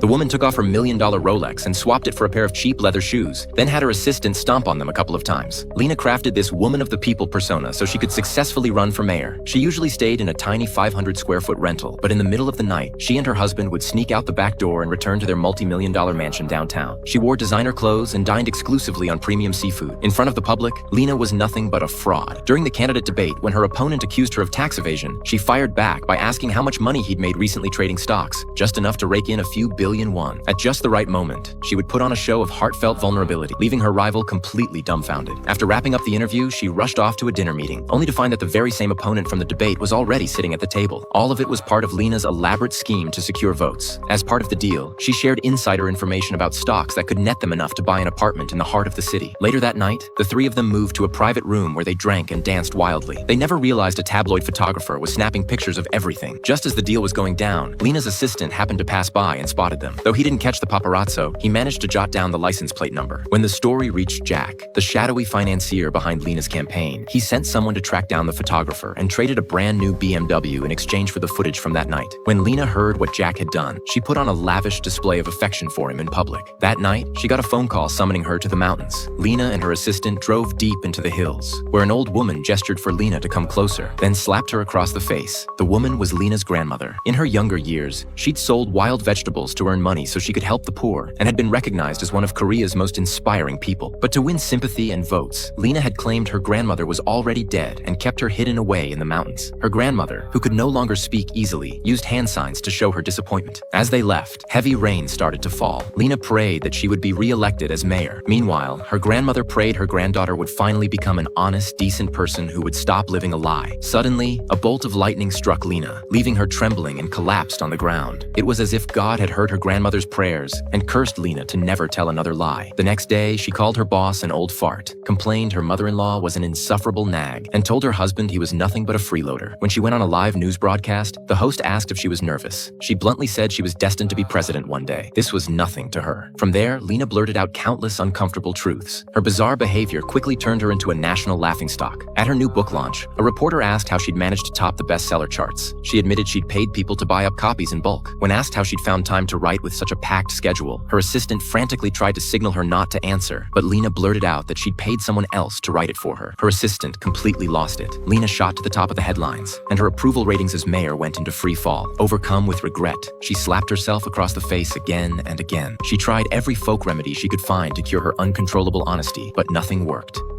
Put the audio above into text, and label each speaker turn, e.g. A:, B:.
A: The woman took off her $1 million Rolex and swapped it for a pair of cheap leather shoes, then had her assistant stomp on them a couple of times. Lena crafted this woman of the people persona so she could successfully run for mayor. She usually stayed in a tiny 500-square-foot rental, but in the middle of the night, she and her husband would sneak out the back door and return to their multi-million-dollar mansion downtown. She wore designer clothes and dined exclusively on premium seafood. In front of the public, Lena was nothing but a fraud. During the candidate debate, when her opponent accused her of tax evasion, she fired back by asking how much money he'd made recently trading stocks, just enough to rake in a few billion won. At just the right moment, she would put on a show of heartfelt vulnerability, leaving her rival completely dumbfounded. After wrapping up the interview, she rushed off to a dinner meeting, only to find that the very same opponent from the debate was already sitting at the table. All of it was part of Lena's elaborate scheme to secure votes. As part of the deal, she shared insider information about stocks that could net them enough to buy an apartment in the heart of the city. Later that night, the three of them moved to a private room where they drank and danced wildly. They never realized a tabloid photographer was snapping pictures of everything. Just as the deal was going down, Lena's assistant happened to pass by and spotted them. Though he didn't catch the paparazzo, he managed to jot down the license plate number. When the story reached Jack, the shadowy financier behind Lena's campaign, he sent someone to track down the photographer and traded a brand new BMW in exchange for the footage from that night. When Lena heard what Jack had done, she put on a lavish display of affection for him in public. That night, she got a phone call summoning her to the mountains. Lena and her assistant drove deep into the hills, where an old woman gestured for Lena to come closer, then slapped her across the face. The woman was Lena's grandmother. In her younger years, she'd sold wild vegetables to earn money so she could help the poor, and had been recognized as one of Korea's most inspiring people. But to win sympathy and votes, Lena had claimed her grandmother was already dead and kept her hidden away in the mountains. Her grandmother, who could no longer speak easily, used hand signs to show her disappointment. As they left, heavy rain started to fall. Lena prayed that she would be re-elected as mayor. Meanwhile, her grandmother prayed her granddaughter would finally become an honest, decent person who would stop living a lie. Suddenly, a bolt of lightning struck Lena, leaving her trembling and collapsed on the ground. It was as if God had heard her grandmother's prayers and cursed Lena to never tell another lie. The next day, she called her boss an old fart, complained her mother-in-law was an insufferable nag, and told her husband he was nothing but a freeloader. When she went on a live news broadcast, the host asked if she was nervous. She bluntly said she was destined to be president one day. This was nothing to her. From there, Lena blurted out countless uncomfortable truths. Her bizarre behavior quickly turned her into a national laughingstock. At her new book launch, a reporter asked how she'd managed to top the bestseller charts. She admitted she'd paid people to buy up copies in bulk. When asked how she'd found time to write with such a packed schedule, her assistant frantically tried to signal her not to answer, but Lena blurted out that she'd paid someone else to write it for her. Her assistant completely lost it. Lena shot to the top of the headlines, and her approval ratings as mayor went into free fall. Overcome with regret, she slapped herself across the face again and again. She tried every folk remedy she could find to cure her uncontrollable honesty, but nothing worked.